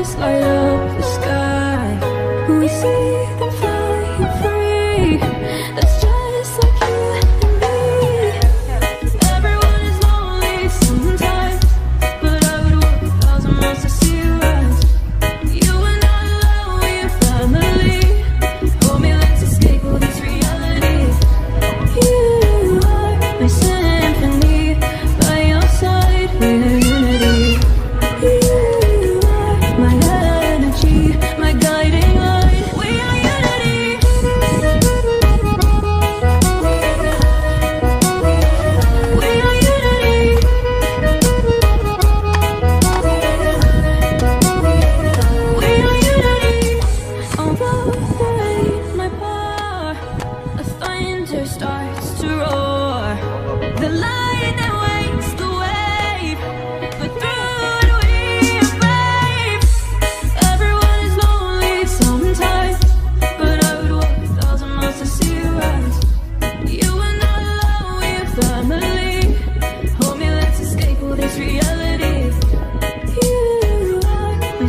stars light up the sky. We see them flying free. That's just like you and me. Everyone is lonely sometimes, but I would walk 1,000 miles to see you rise. You are not alone, we're family. Hold me, let's escape all this reality. You are my symphony, by your side we're unity. You are my energy, my guiding light. We are unity. We are unity. We are unity. Although there ain't my power, the thunder starts to roar. The light that wakes the wave, but through it we are brave. Everyone is lonely sometimes, but I would walk 1,000 miles to see you rise. You are not alone, we're family. Hold me, let's escape all this reality. You are my